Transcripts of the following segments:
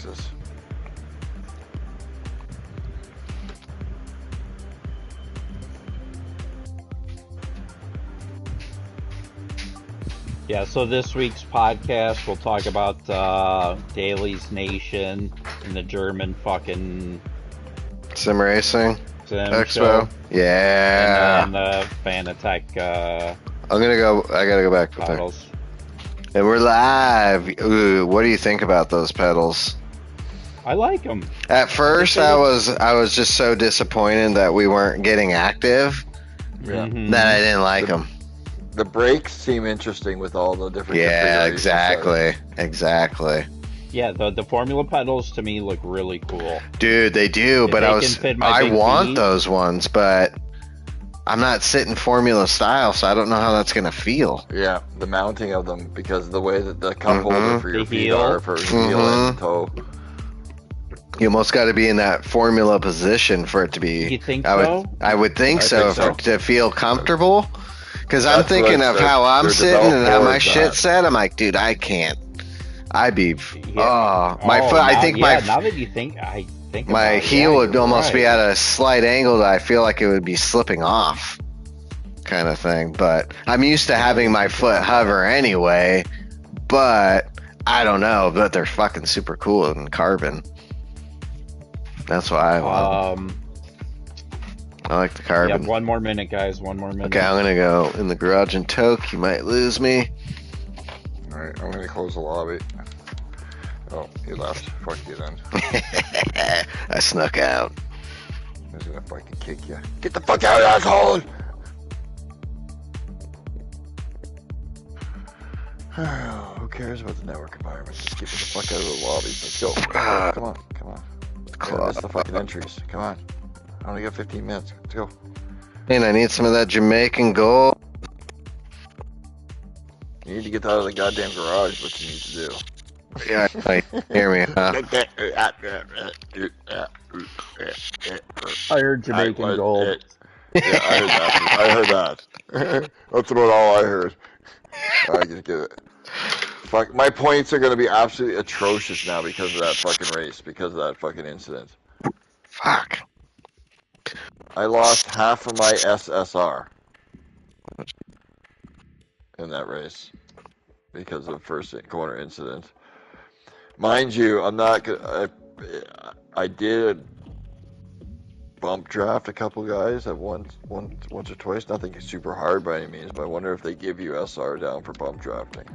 Jesus. Yeah, so this week's podcast, we'll talk about Daly's Nation and the German fucking Sim Racing sim Expo. show. Yeah. And the Fanatec I gotta go back with her. pedals. And we're live. Ooh, what do you think about those pedals? I like them. At first, I was just so disappointed that we weren't getting active Yeah. that I didn't like them. The brakes seem interesting with all the different Yeah, configurations. exactly. Yeah, the Formula pedals to me look really cool. Dude, they do, If but they can fit my I big want feet. those ones, but I'm not sitting Formula style, so I don't know how that's gonna feel. Yeah, the mounting of them, because the way that the cup holder for your The feet heel. are for heel and toe. You almost got to be in that Formula position for it to be. You think so? I would think so, think so. to feel comfortable. Because I'm That's thinking what of how I'm they're sitting and how developed my towards shit's that. set. I'm like, dude, I can't. I'd be. Yeah. My foot. I think now that you think, I think my about it, heel yeah, would you're almost be right. at a slight angle that I feel like it would be slipping off, kind of thing. But I'm used to having my foot hover anyway. But I don't know. But they're fucking super cool in carbon. That's what I want. I like the carbon. Yeah, one more minute, guys. One more minute. Okay, I'm gonna go in the garage and toke. You might lose me. Alright, I'm gonna close the lobby. Oh, he left. Fuck you then. I snuck out. He's gonna fucking kick you. Get the fuck out, asshole! Who cares about the network environment? Just get me the fuck out of the lobby. Let's go. Come on. Yeah, that's the fucking entries. Come on. I only got 15 minutes. Let's go. And I need some of that Jamaican gold. You need to get out of the goddamn garage. What you need to do. Yeah, like, hear me, huh? I heard Jamaican gold. Yeah, I heard that. That's about all I heard. I just get it. Fuck, my points are gonna be absolutely atrocious now because of that fucking race, because of that fucking incident. Fuck. I lost half of my SSR in that race because of first corner incident. Mind you, I'm not gonna. I did bump draft a couple guys at once or twice. Nothing super hard by any means, but I wonder if they give you SR down for bump drafting.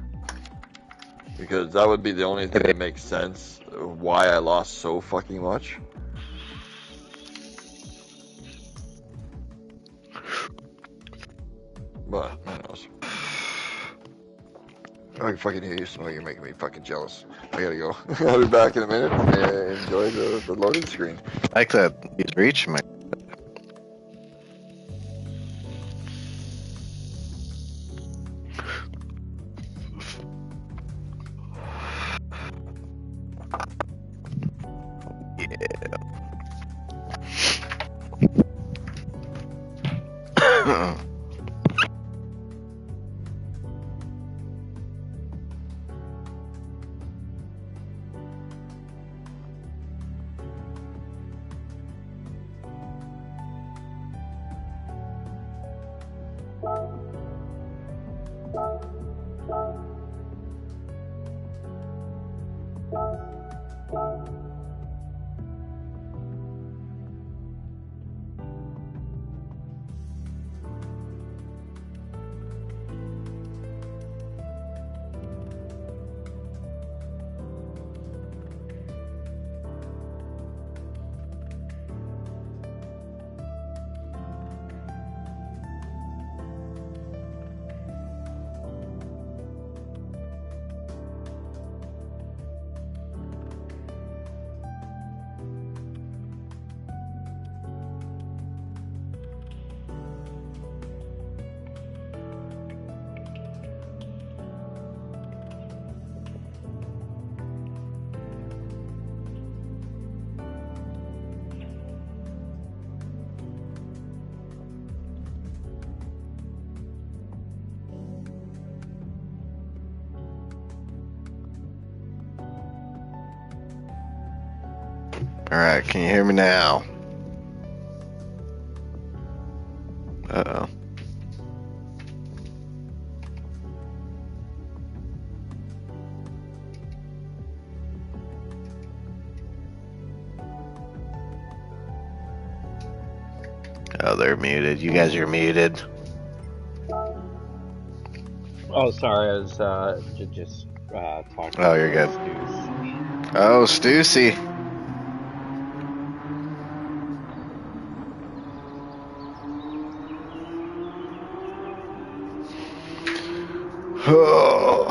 Because that would be the only thing that makes sense of why I lost so fucking much. But, who knows. I can fucking hear you smoke. You're making me fucking jealous. I gotta go. I'll be back in a minute. Enjoy the loading screen. I like that he's reaching my. Yeah. All right, can you hear me now? Uh-oh. Oh, they're muted. You guys are muted. Oh, sorry, I was just talking. Oh, you're good. Stu's. Oh, Stussy. Oh.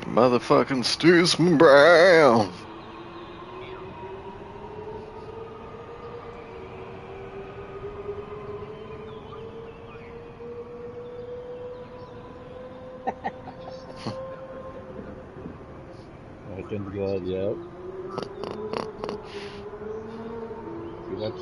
Motherfucking Stussman Brown. Looking good, yep. See, that's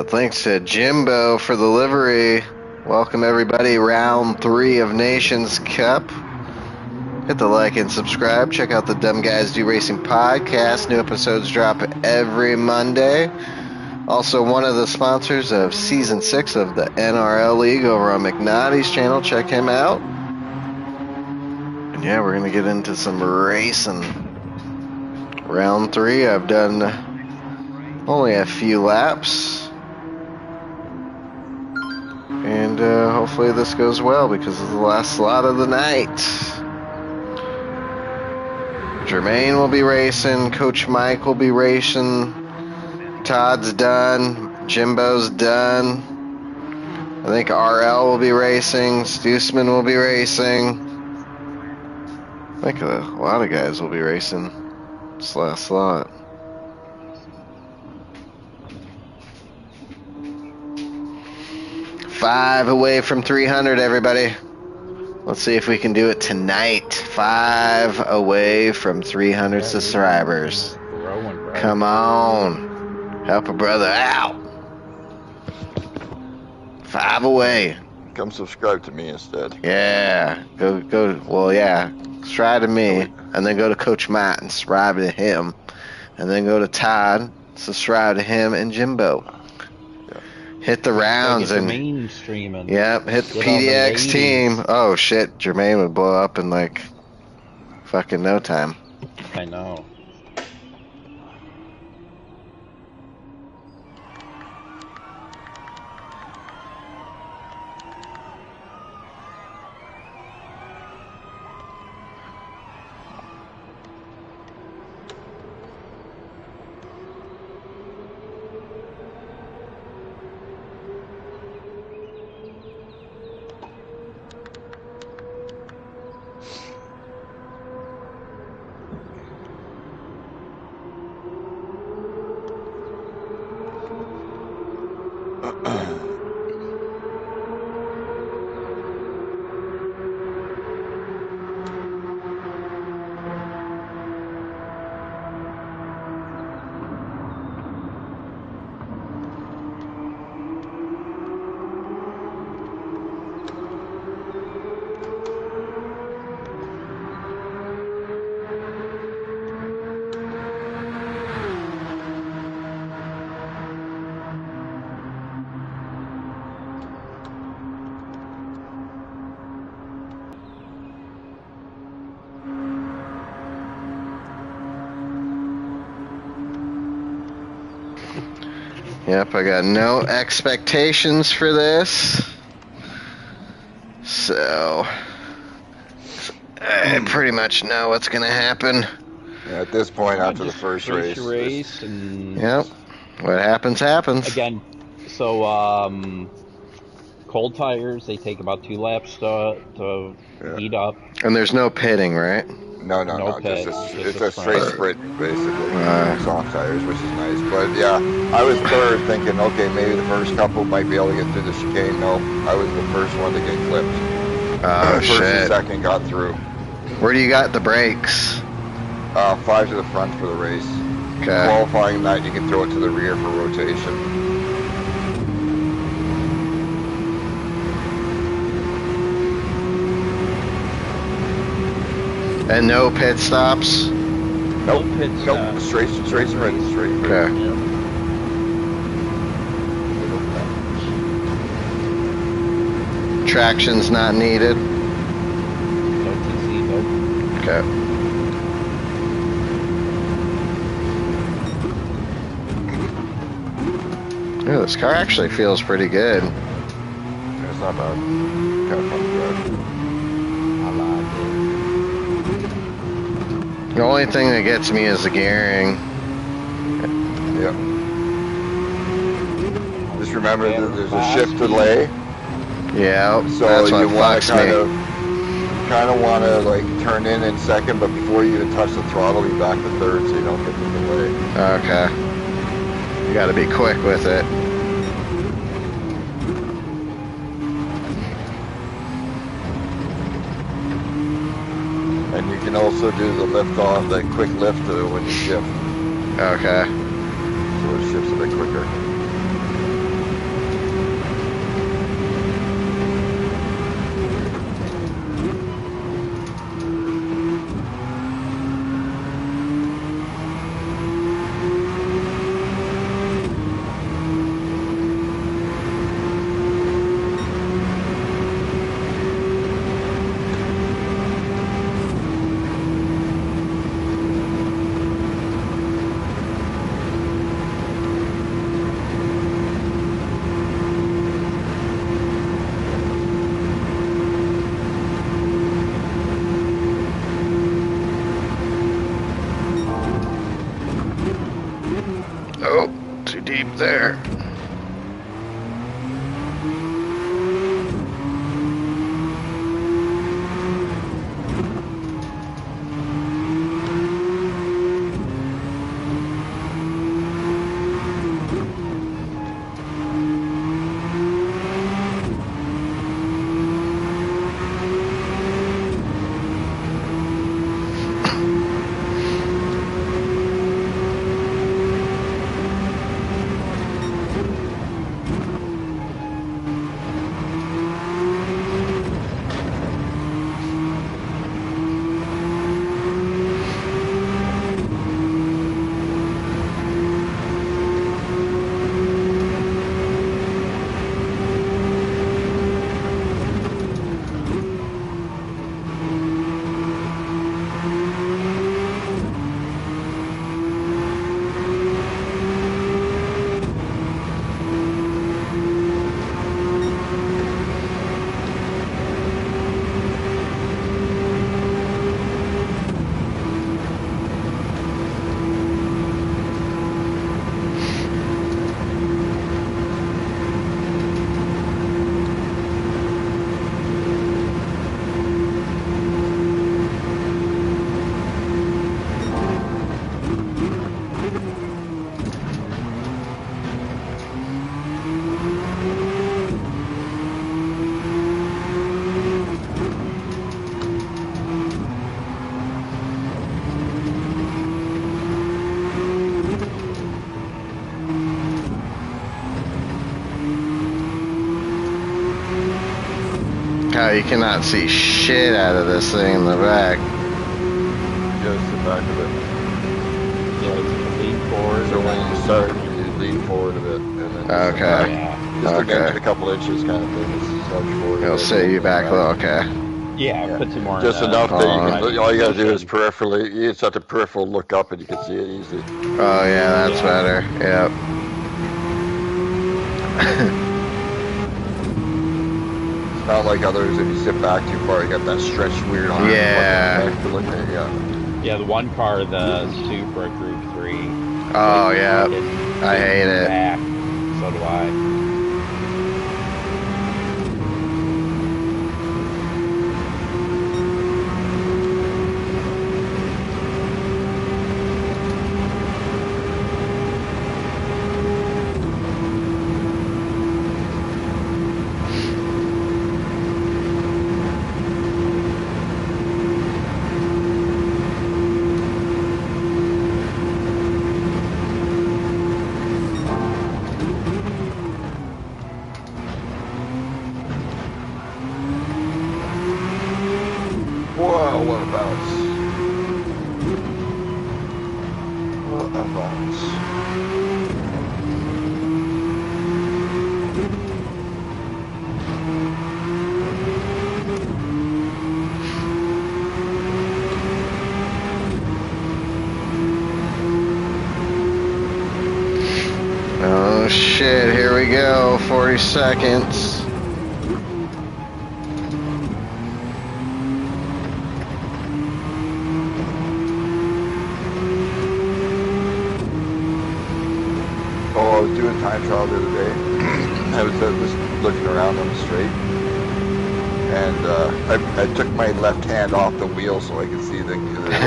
Thanks to Jimbo for the livery. Welcome everybody. Round 3 of Nations Cup. Hit the like and subscribe. Check out the Dumb Guys Do Racing podcast. New episodes drop every Monday. Also, one of the sponsors of Season 6 of the NRL League over on McNaughty's channel. Check him out. And yeah, we're going to get into some racing. Round 3, I've done only a few laps. And hopefully this goes well because it's the last slot of the night. Jermaine will be racing. Coach Mike will be racing. Todd's done. Jimbo's done. I think RL will be racing. Stussman will be racing. I think a lot of guys will be racing this last slot. Five away from 300, everybody. Let's see if we can do it tonight. 5 away from 300 subscribers. growing. Come on. Help a brother out. 5 away. Come subscribe to me instead. Yeah. Go. Well, yeah. Subscribe to me. And then go to Coach Matt and subscribe to him. And then go to Todd. Subscribe to him and Jimbo. Hit the rounds and Jermaine streaming. Yep, hit the PDX team. Oh shit, Jermaine would blow up in like fucking no time. I know. Yep, I got no expectations for this. So, I pretty much know what's going to happen. Yeah, at this point, after the Just first race race, your race, and Yep. What happens, happens. again, so cold tires, they take about 2 laps to yeah. heat up. And there's no pitting, right? No, No just pits, just it's a a straight sprint. sprint basically. Uh, Soft tires, which is nice. But yeah, I was third, thinking, okay, maybe the first couple might be able to get through the chicane. No, I was the first one to get clipped. Oh, First and shit. second got through. Where do you got the brakes? 5 to the front for the race. Okay. Qualifying night, you can throw it to the rear for rotation. And no pit stops? Nope, nope, straight sprint, straight sprint. Okay. Yeah. Traction's not needed? No TC, nope. Okay. Ooh, this car actually feels pretty good. Yeah, it's not bad. Kind of fun to drive. I like it. The only thing that gets me is the gearing. Yeah. Just remember that there's a shift delay. Yeah, So that's what you want fucks to kind of want to like turn in second, but before you even touch the throttle, be back to third, so you don't get the delay. Okay. You gotta be quick with it. And you can also do the lift off, that quick lift when you shift, Okay. so it shifts a bit quicker. Oh, too deep there. How you cannot see shit out of this thing in the back. Just the back of it. Yeah, lean forward. So when you start, you lean forward a bit, and then just Okay. back. Yeah. Just Okay. a couple inches kind of thing. Just nudge forward. It'll set you back a little. Okay. Yeah, puts you more Just in enough that you Oh. can. All you gotta do is peripherally. You just have to peripheral look up, and you can see it easily. Oh yeah, that's Yeah. better. Yep. It's not like others. If you sit back too far, you got that stretched weird arm. Yeah. fucking neck to look at. Yeah. Yeah, the one car, the Supra Group 3. Oh, like, yeah. fucking I hate leans it. Back. So do I. Whoa, what a bounce. What a bounce. Oh shit, here we go. 40 seconds. Oh, I was doing time trial the other day. I was just looking around on the straight. And I took my left hand off the wheel so I could see the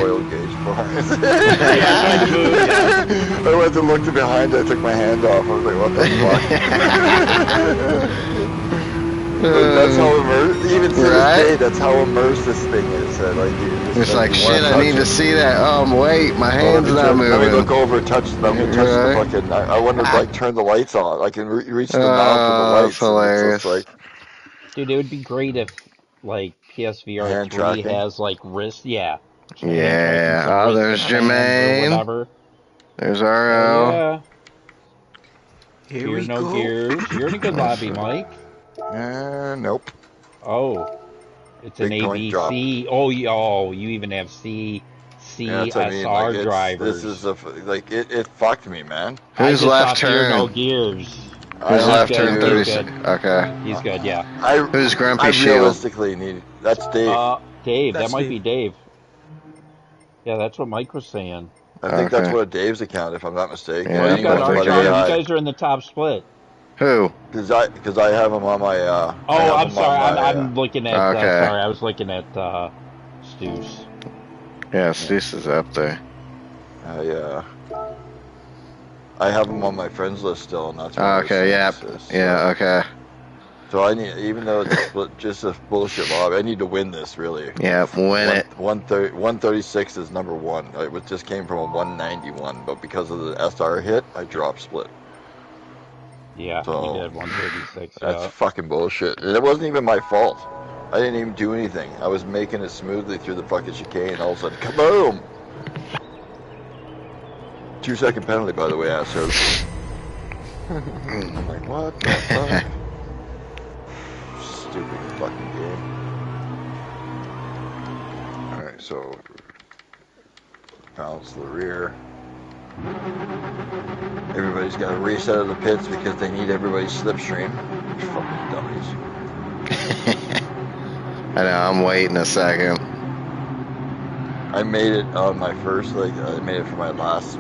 oil gauge bars. I went to look to behind, I took my hand off. I was like, what the fuck? That's how immersed, even to this day, that's how immersed this thing is. Like, It's like, you shit, wanna I need touch to it. see that. Wait, my Well, hand's not moving. Let me look over, touch the Right. fucking. I wanted to like turn the lights on. I can reach the knob for the Oh, lights. that's hilarious. And it's just like Dude, it would be great if, like, PSVR hand 3 tracking. has, like, wrist, hand tracking, Yeah. so Oh, wrist there's commands or Jermaine. whatever. There's Oh, RO. yeah. Here Fear we no go. gears. You're in a good lobby, Mike. Nope. Oh, it's an Big joint drop. ABC. Oh, you even have Yeah, that's what I mean. Like CSR this drivers. is like it fucked me, man. I Who's just left saw Fear no turn? gears. Who's I left good, turn he's 30? good. Okay. He's good, yeah. Who's I Grumpy Shield? realistically need. That's Dave. Dave, That's that might Dave. be Dave. Yeah, that's what Mike was saying. I think that's Okay. what a Dave's account, if I'm not mistaken. Yeah, Oh, you got that might be Archon. it. You guys are in the top split. Who? Because I have him on my. I Oh, have I'm him sorry. on my, I'm looking at. Okay. Sorry, I was looking at Stu's. Yeah, Cease is up there. yeah. I have him on my friends list still, and that's what I was Okay, saying. yeah. Yeah, okay. So I need, even though it's just a bullshit lobby, I need to win this really. Yeah, win it. 136 is number one. It just came from a 191, but because of the SR hit, I dropped split. Yeah, So, he did 136. That's Yeah. fucking bullshit. And it wasn't even my fault. I didn't even do anything. I was making it smoothly through the fucking chicane, and all of a sudden, kaboom! 2-second penalty, by the way, assholes. I'm like, what the fuck? Stupid fucking game. Alright, so balance the rear. Everybody's got to race out of the pits because they need everybody's slipstream. Fucking dummies. I know, I'm waiting a second. I made it on my first, I made it for my last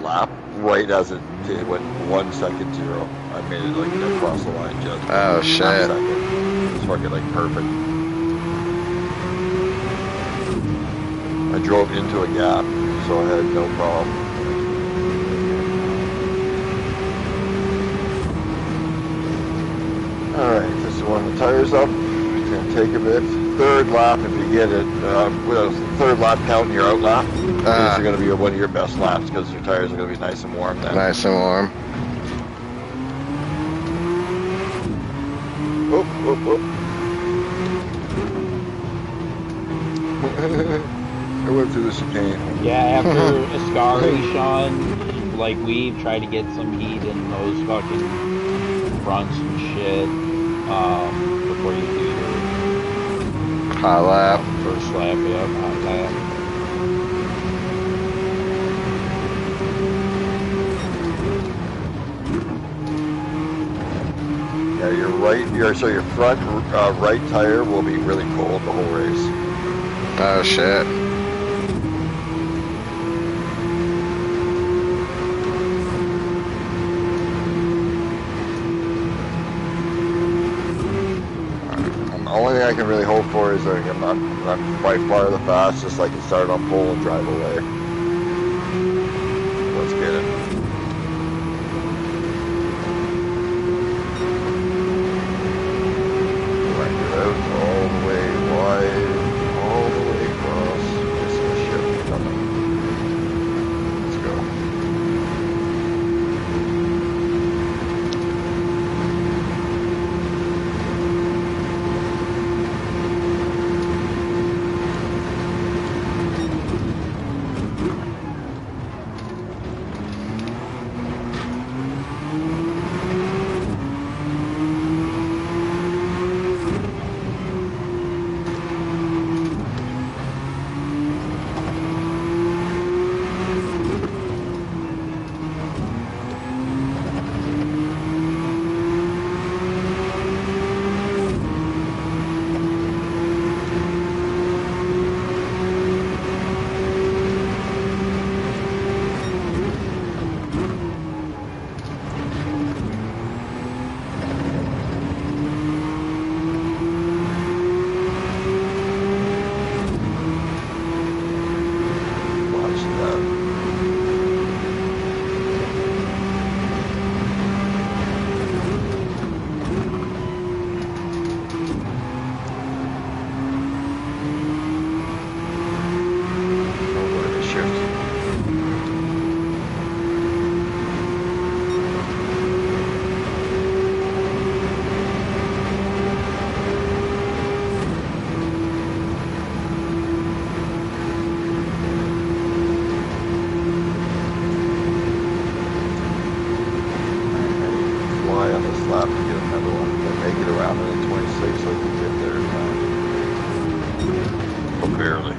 lap, right as it went 1 second 0. I made it across the line just Oh, shit. half second. It was fucking perfect. I drove into a gap, so I had no problem. Alright, this is when the tires up. It's gonna take a bit. Third lap if you get it. Third lap counting your out lap. These are gonna be one of your best laps because your tires are gonna be nice and warm then. Nice and warm. Oop, oop, oop. I went through the chicane. Yeah, after Escaration, like we try to get some heat in those fucking fronts and shit before you do your Hot lap. first lap. Yeah, hot lap. Yeah, your front right tire will be really cold the whole race. Oh shit. The only thing I can really hope for is that I'm by far the fastest. I can start on pole and drive away. Let's get it. Grind it out all the way wide, all the way across. Missing the ship coming. Let's go. Watch that. Oh, what a shift. Fly on this lap and get another one. And make it around in 26 so I can get there in time. But barely.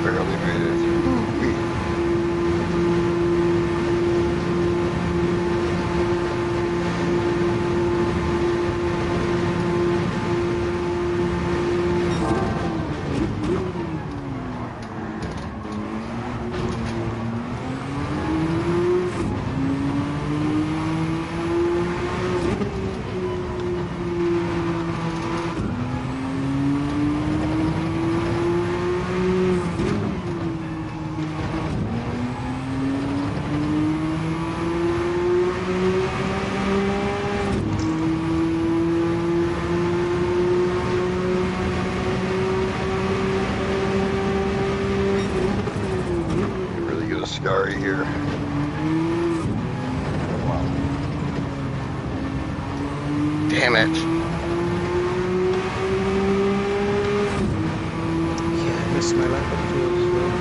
Barely made it. Really get a scary here. Damn it. Yeah, I missed my lap up too as well.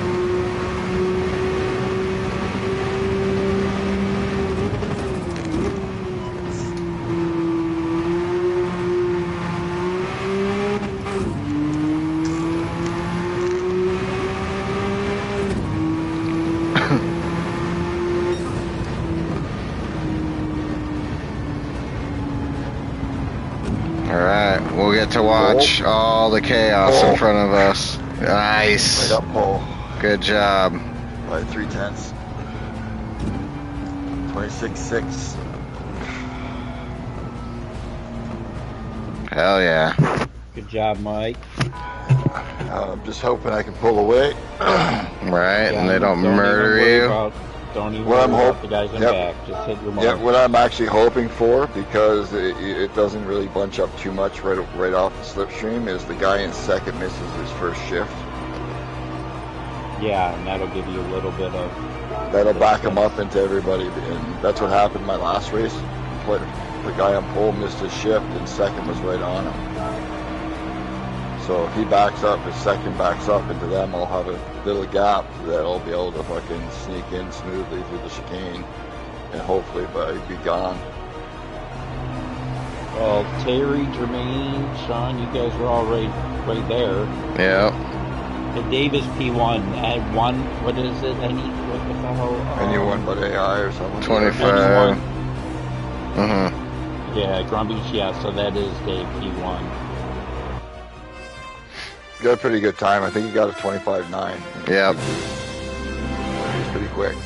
Alright, we'll get to watch all the chaos in front of us. Nice. Right up pole. Good job. By 3/10. 26.6. Hell yeah. Good job, Mike. I'm just hoping I can pull away. Right, and they don't even murder worry you. Don't even Well, worry I'm about the guys in yep. back. Just hit your mark. Yeah, what I'm actually hoping for, because it doesn't really bunch up too much right off the slipstream, is the guy in second misses his first shift. Yeah, and that'll give you a little bit of... That'll back him up into everybody, and that's what happened in my last race. The guy on pole missed his shift, and second was right on him. So if he backs up, if second backs up into them, I'll have a little gap that I'll be able to fucking sneak in smoothly through the chicane, and hopefully be gone. Well, Terry, Jermaine, Sean, you guys were all right there. Yep. The Davis P1 at one, what is it? What the hell? Anyone but AI or something. 25. Mm-hmm. Yeah, Grumbies, yeah, so that is Dave P1. Got a pretty good time. I think he got a 25.9. Yep. He's pretty quick.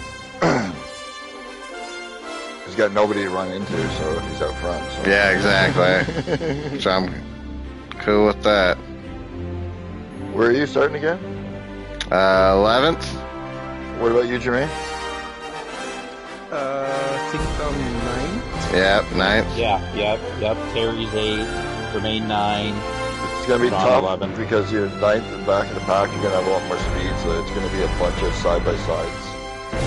He's got nobody to run into, so he's out front. So. Yeah, exactly. So I'm cool with that. Where are you starting again? 11th? What about you, Jermaine? I think I'm 9. Yep, 9th. Yeah, yep. Terry's 8, Jermaine 9. It's going to be Sean tough 11. because you're ninth and back of the pack. You're going to have a lot more speed, so it's going to be a bunch of side-by-sides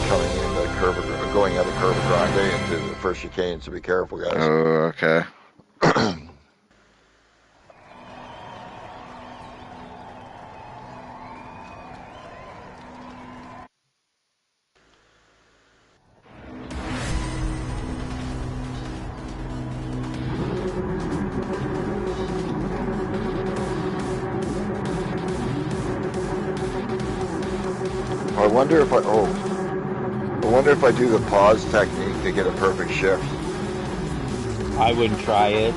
coming in the curve, going out of Curva Grande into the first chicane, so be careful, guys. Oh, okay. I wonder if I do the pause technique to get a perfect shift. I wouldn't try it.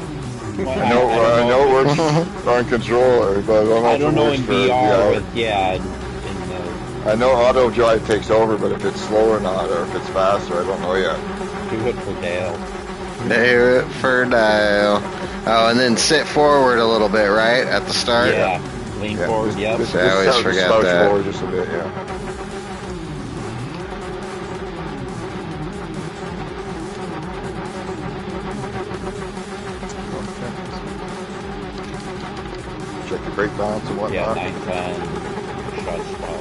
Well, I know it works on controller, but I don't know if in it works for VR, VR. but yeah. I know auto drive takes over, but if it's slow or not, or if it's faster, I don't know yet. Do it for Dale. Do it for Dale. Oh, and then sit forward a little bit, right? At the start? Yeah. Lean forward, yep. I always forget that. Forward just a bit, yeah. Check your brake balance and Yeah, whatnot. 9-10. Shot spot.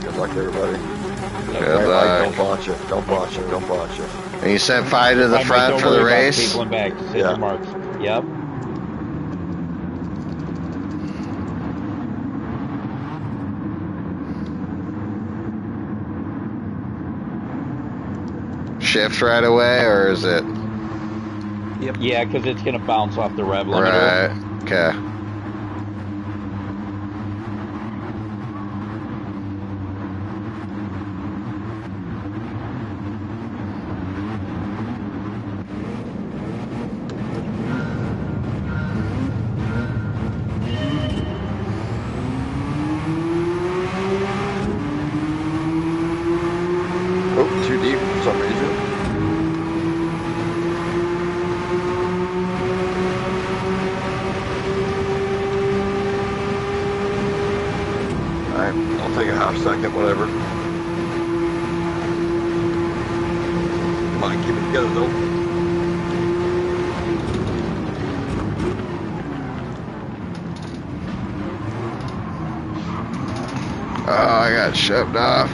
Good luck, everybody. Good luck. Don't botch it. Don't botch it. Don't botch it. And you sent 5 to the Mike, front don't for the worry about race? People in back. Just hit Yeah. your marks. Yep. Shift right away, or is it? Yep. Yeah, because it's going to bounce off the rev limiter. Right. Okay. Oh, too deep for some reason. Alright, I'll take a half second, whatever. Come on, keep it together though. Oh, I got shoved off.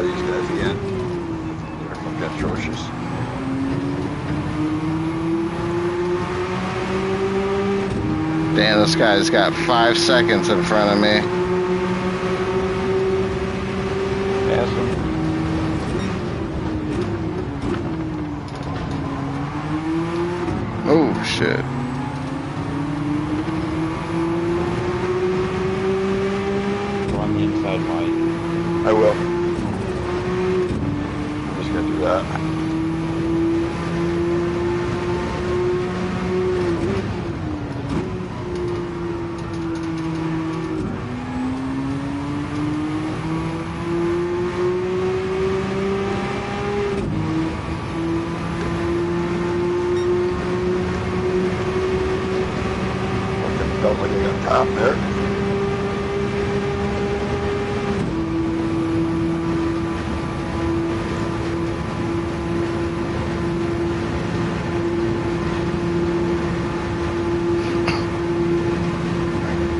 these guys again. They're fucking atrocious. Damn, this guy's got 5 seconds in front of me. Pass him. Oh, shit. Go on the inside, Mike. I will. I'm just gonna do that. Fucking felt like I got top there.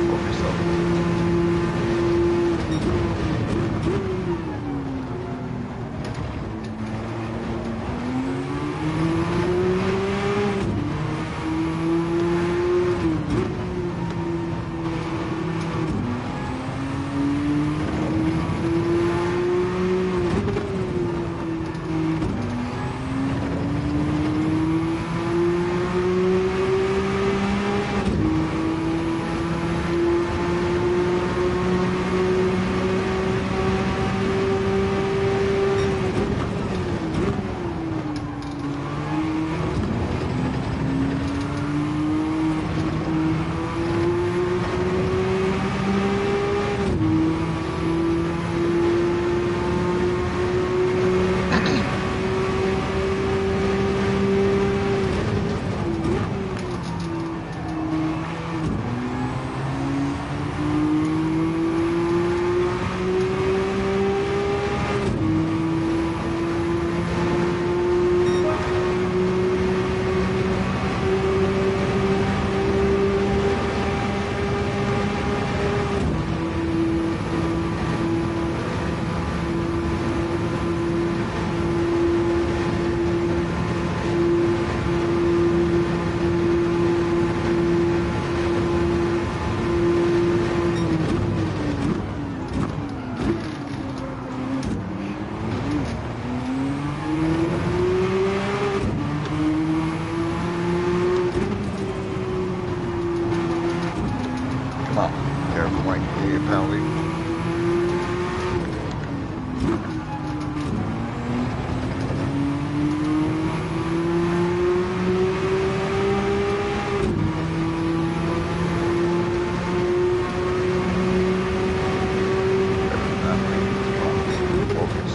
Focus up. Come on. Careful, Mike. You get a penalty. Focus.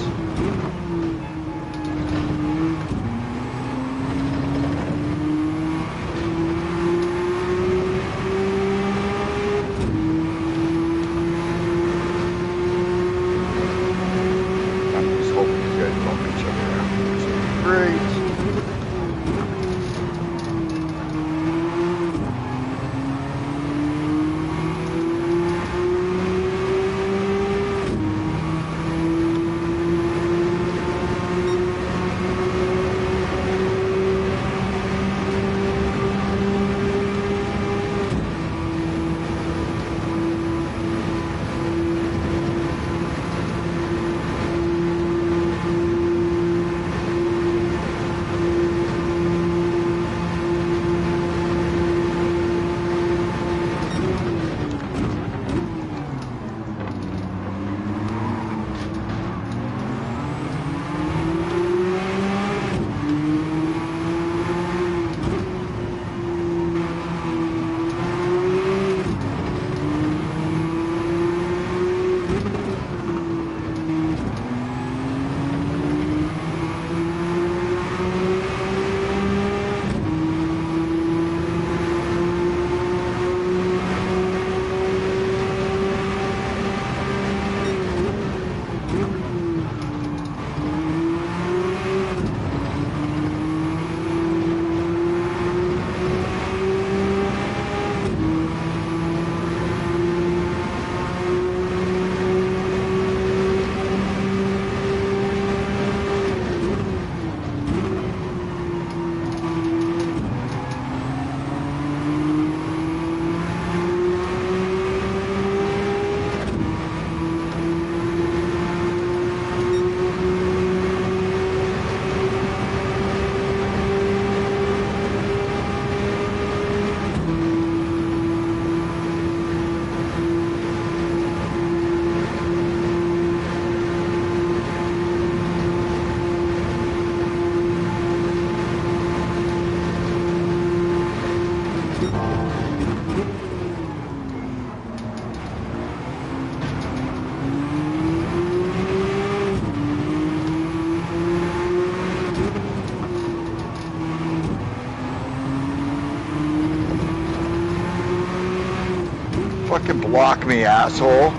Fucking block me, asshole.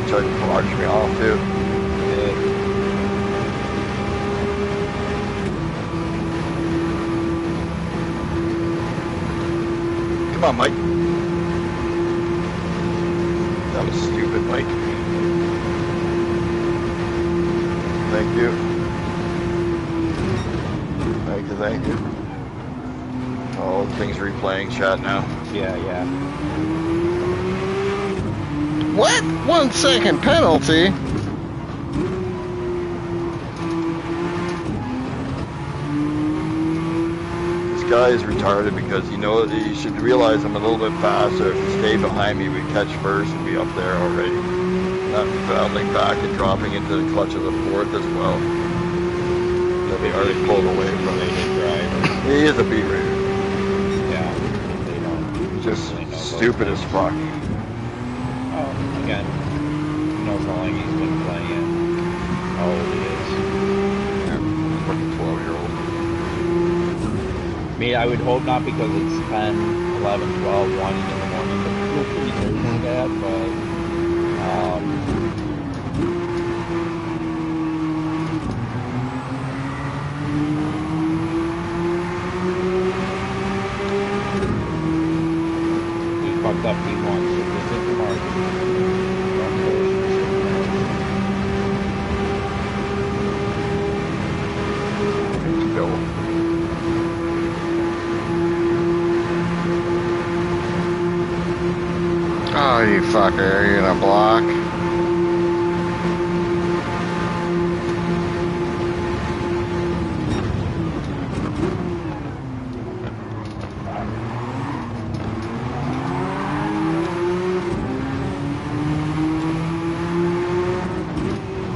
Tried to block me off too. Come on, Mike. That was stupid, Mike. Thank you. Thank you, thank you. Oh, things replaying chat now. Yeah, yeah. What? 1 second penalty? This guy is retarded because he should realize I'm a little bit faster. If he stayed behind me, we'd catch first and be up there already. Not traveling back and dropping into the clutch of the fourth as well. That we already pulled away from him. He is a B-rated. Yeah. They don't. Just really know stupid as fuck. Oh, again, he knows how long he's been playing, how old he is. Yeah, fucking 12-year-old. I mean, I would hope not because it's 10, 11, 12, 1 in the morning to feel pretty thirsty at, but, he fucked up P1, so this is the market. Don't push this. Go. Oh, you fucker. Are you gonna block?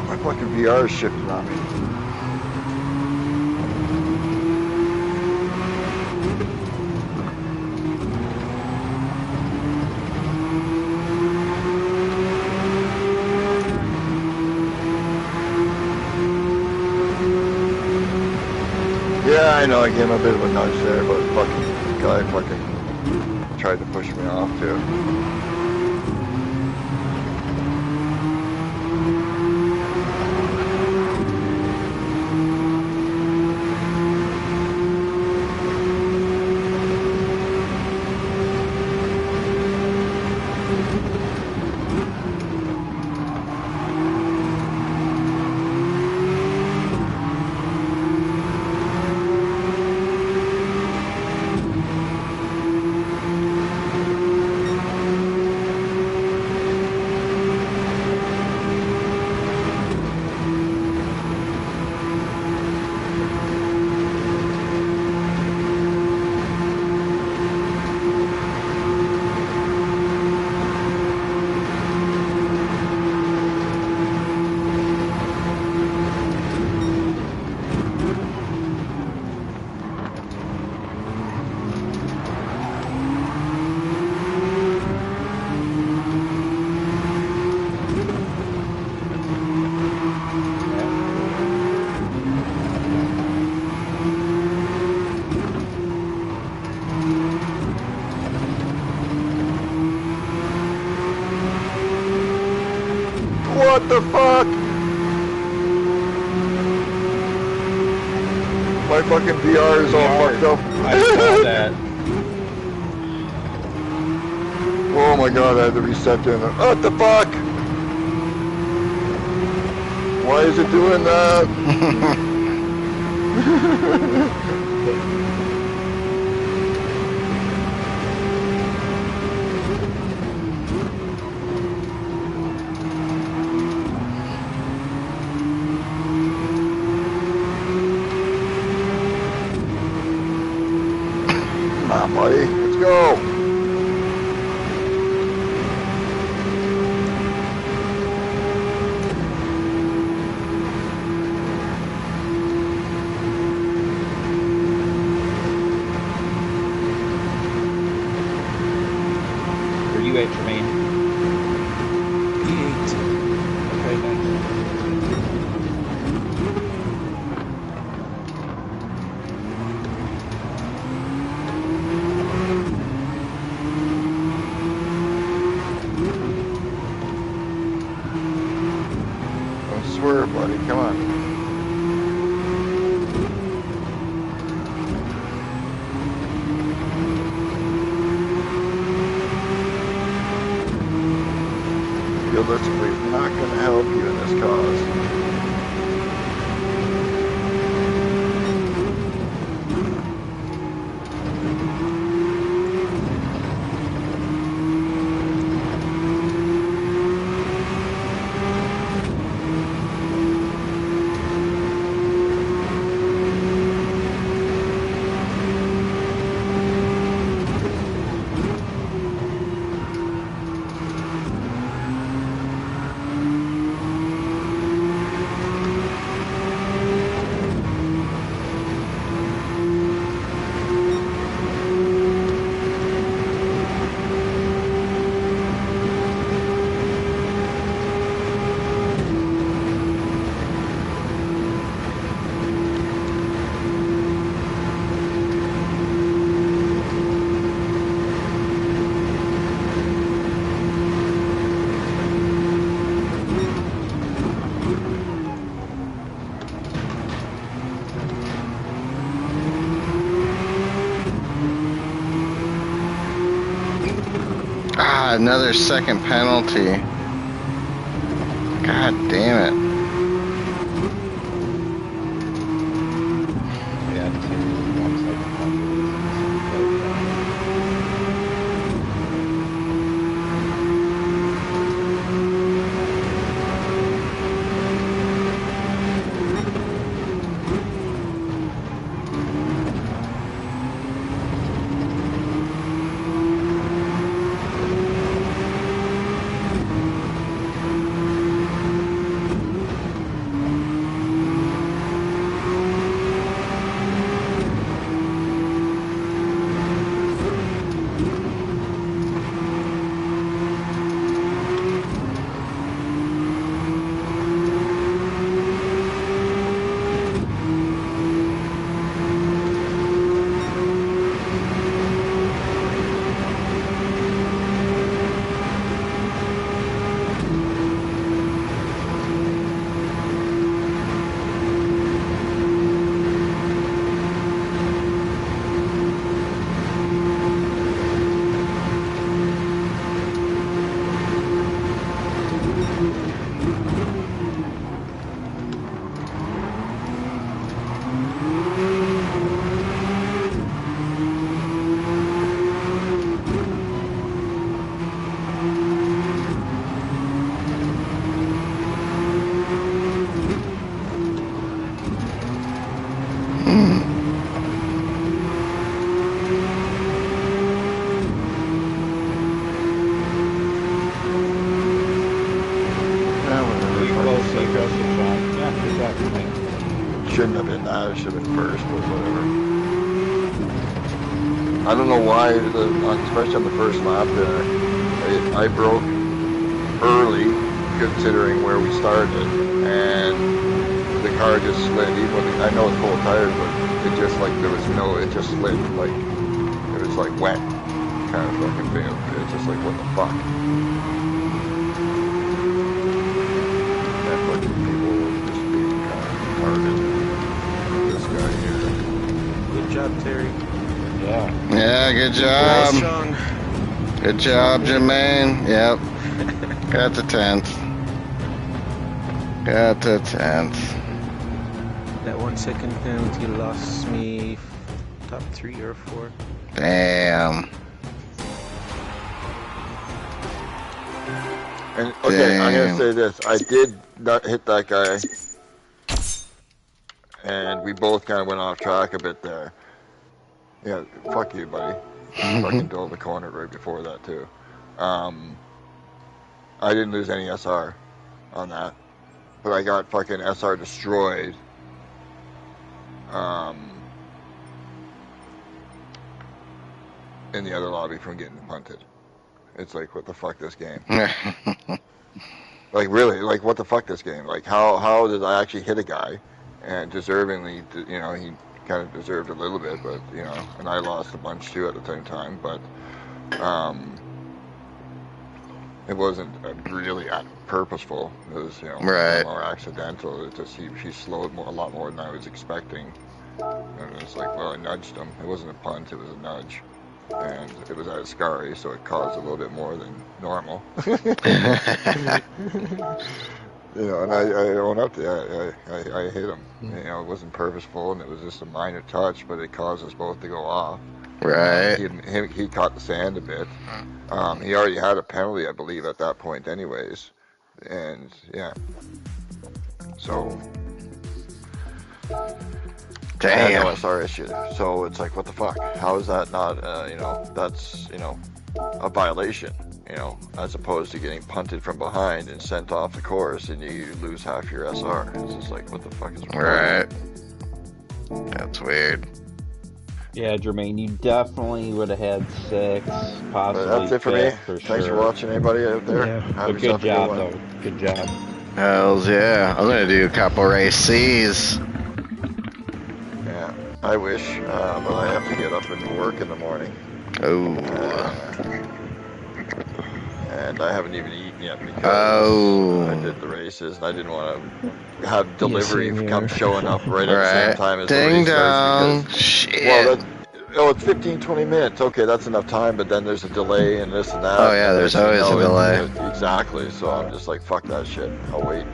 My fucking VR is shifting on me. Yeah, I know, I gave him a bit of a nudge there, but fucking guy fucking tried to push me off too. What the fuck? My fucking VR is all fucked up. I saw that. Oh my god, I had to reset doing that. What the fuck? Why is it doing that? on, buddy. Let's go. Where you at, Jermaine? E8. Okay, thanks. Don't swerve, buddy. Come on. Realistically, it's not going to help you in this cause. Ah, another second penalty. God damn it. Yeah, it's 1 second Shouldn't have been that. It should have been first, but whatever. I don't know why, especially on the first lap there, I broke early, considering where we started, and the car just slid. Even when I know it's full of tires, but it just like there was no, it just slid like it was like wet, kind of fucking thing. It's just like what the fuck. That fucking people were just being kind of retarded. This guy here. Good job, Terry. Yeah. Yeah, good Nice, job. Sean. Good job, Jermaine. Yep. Got the 10th. Got the 10th. That 1 second penalty lost me top 3 or 4. Damn. And okay, I'm Damn. gonna say this: I did not hit that guy, and we both kind of went off track a bit there. Yeah, fuck you, buddy. Fucking dove the corner right before that too. I didn't lose any SR on that, but I got fucking SR destroyed. In the other lobby from getting punted. It's like, what the fuck, this game? Like, really, like, what the fuck, this game? Like, how did I actually hit a guy, and deservingly, you know, he kind of deserved a little bit, but you know, and I lost a bunch too at the same time, but it wasn't really purposeful. It was, you know, Right. more accidental. It just he slowed a lot more than I was expecting, and it's like, well, I nudged him. It wasn't a punt; it was a nudge, and it was at a scurry, so it caused a little bit more than normal. You know, and I own up to that. I hit him. You know, it wasn't purposeful, and it was just a minor touch, but it caused us both to go off. Right. He caught the sand a bit. He already had a penalty, I believe, at that point, anyways. And yeah, so I had no Damn. SR issue. So it's like, what the fuck? How is that not? You know, that's, you know, a violation. You know, as opposed to getting punted from behind and sent off the course, and you lose half your SR. It's just like, what the fuck is wrong? Right. That's weird. Yeah, Jermaine, you definitely would have had 6, possibly But that's it for me. 5 for Thanks sure. for watching, anybody out there. Yeah. Have But good yourself a job, one. though. Good job. Hells yeah. I'm gonna do a couple race C's. Yeah, I wish, but I have to get up and work in the morning. Oh. And I haven't even eaten yet because I did the races, and I didn't want to have delivery same come here. showing up right at the same Right. time as the Ding race dong. starts. Because, Shit. well, it's 15-20 minutes. Okay, that's enough time, but then there's a delay and this and that. Oh, yeah, and there's next thing you always a know, delay. Exactly. So I'm just like, fuck that shit. I'll wait.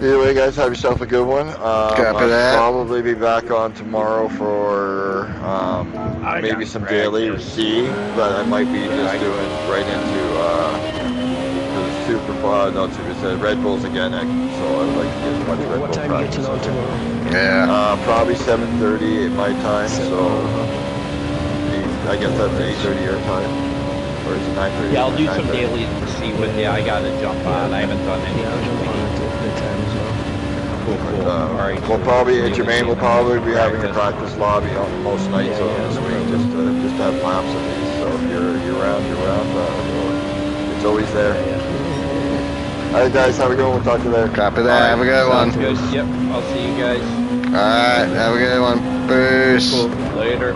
Either way, guys, have yourself a good one. Copy I'll that. probably be back on tomorrow for maybe some daily C, but I might be just doing right into the Red Bulls again. So I would like to get as much Red What Bull time are you practice. getting on tomorrow? Yeah. Probably 7:30 at my time, so I guess that's 8:30 your time, or is it 9:30? Yeah, I'll do some 9:30? dailies to see with you. I gotta jump on. I haven't done Yeah, I'll jump on anything. at the time as well. Cool. All right. We'll probably, Jermaine will probably be having a practice lobby on most nights Yeah, this no week, problem. just to have laps at least. So if you're around, it's always there. All right, guys, have a good one. We'll talk to you later. Copy that. Have a good one. Sounds good. Yep. I'll see you guys. Alright. Have a good one. Peace. Cool. Later.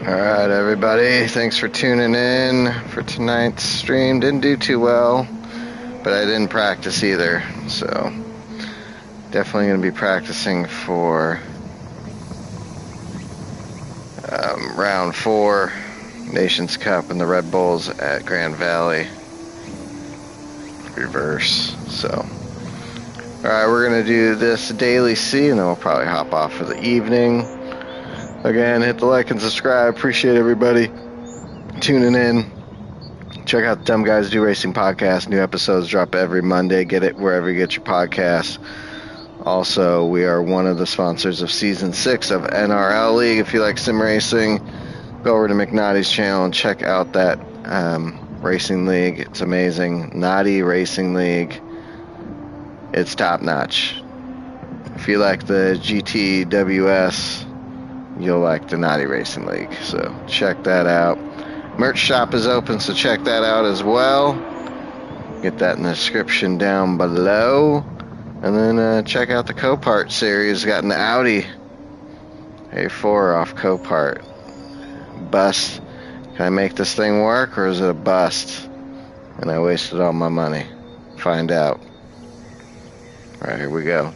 Alright, everybody. Thanks for tuning in for tonight's stream. Didn't do too well, but I didn't practice either. So, definitely going to be practicing for round 4 Nations Cup and the Red Bulls at Grand Valley. Reverse. So, alright, we're going to do this daily C, and then we'll probably hop off for the evening. Again, hit the like and subscribe. Appreciate everybody tuning in. Check out the Dumb Guys Do Racing podcast. New episodes drop every Monday. Get it wherever you get your podcasts. Also, we are one of the sponsors of Season 6 of NRL League. If you like sim racing, go over to McNaughty's channel and check out that racing league. It's amazing. Naughty Racing League. It's top notch. If you like the GTWS, you'll like the Naughty Racing League. So check that out. Merch shop is open, so check that out as well. Get that in the description down below. And then check out the Copart series. Got an Audi A4 off Copart. Bust. Can I make this thing work, or is it a bust? And I wasted all my money. Find out. All right, here we go.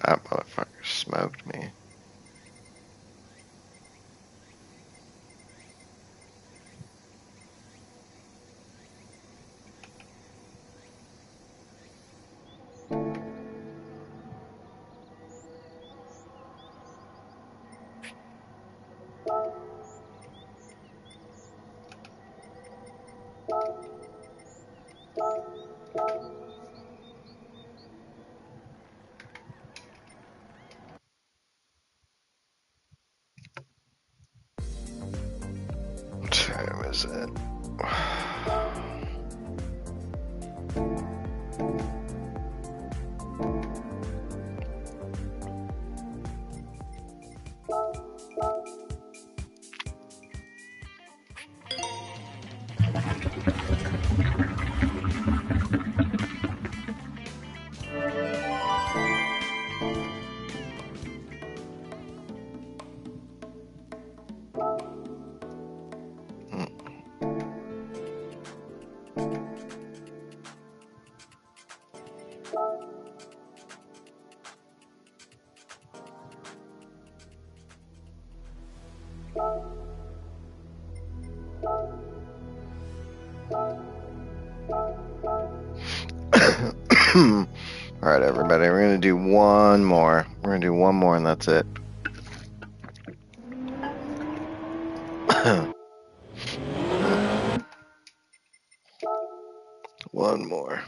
That motherfucker smoked me. What time is it? All right, everybody, we're gonna do one more. We're gonna do one more, and that's it. One more.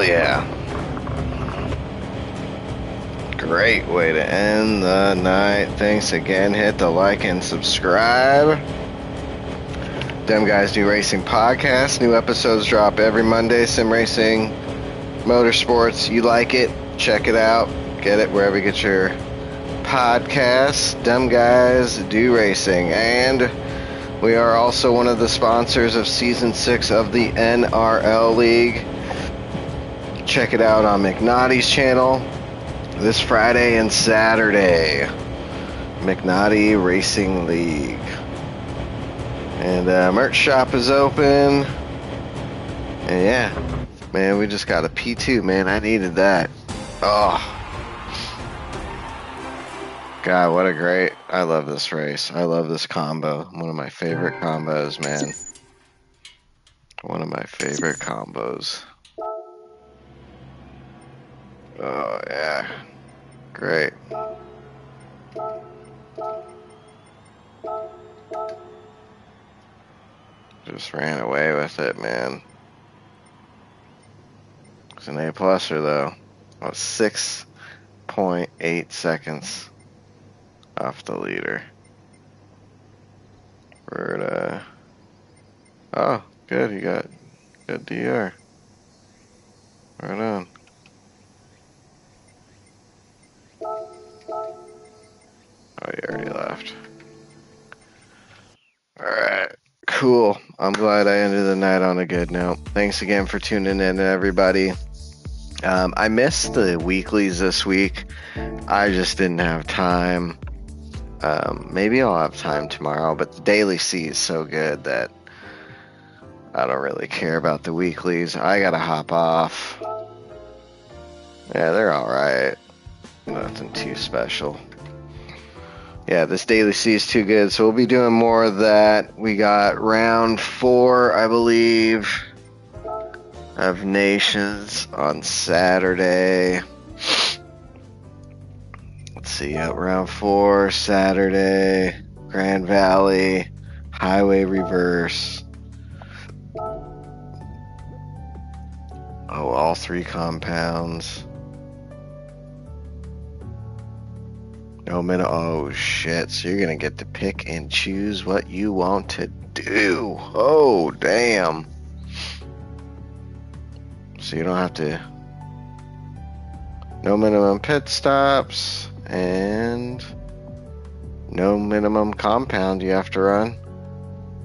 yeah. Great way to end the night. Thanks again. Hit the like and subscribe. Them Guys Do Racing podcast. New episodes drop every Monday. Sim racing, motorsports. You like it? Check it out. Get it wherever you get your podcasts. Them Guys Do Racing. And we are also one of the sponsors of Season 6 of the NRL League. Check it out on McNaughty's channel this Friday and Saturday. McNaughty Racing League. And merch shop is open. And yeah, man, we just got a P2, man. I needed that. Oh. God, what a great... I love this race. I love this combo. One of my favorite combos, man. One of my favorite combos. Oh, yeah. Great. Just ran away with it, man. It's an A-pluser, though. Oh, 6.8 seconds off the leader. We're oh, good. You got good DR. Right on. Oh, you already left. Alright. Cool. I'm glad I ended the night on a good note. Thanks again for tuning in, everybody. I missed the weeklies this week. I just didn't have time. Maybe I'll have time tomorrow, but the Daily C is so good that I don't really care about the weeklies. I gotta hop off. Yeah, they're alright. Nothing too special. Yeah, this Daily C is too good, so we'll be doing more of that. We got round 4, I believe, of Nations on Saturday. Let's see, round 4, Saturday, Grand Valley, Highway Reverse. Oh, all 3 compounds. No minute. Oh shit! So you're gonna get to pick and choose what you want to do. Oh damn! So you don't have to. No minimum pit stops and no minimum compound you have to run.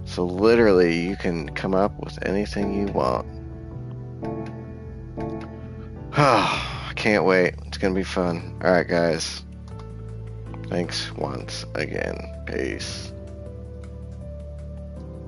So literally, you can come up with anything you want. I can't wait. It's gonna be fun. All right, guys. Thanks once again. Peace.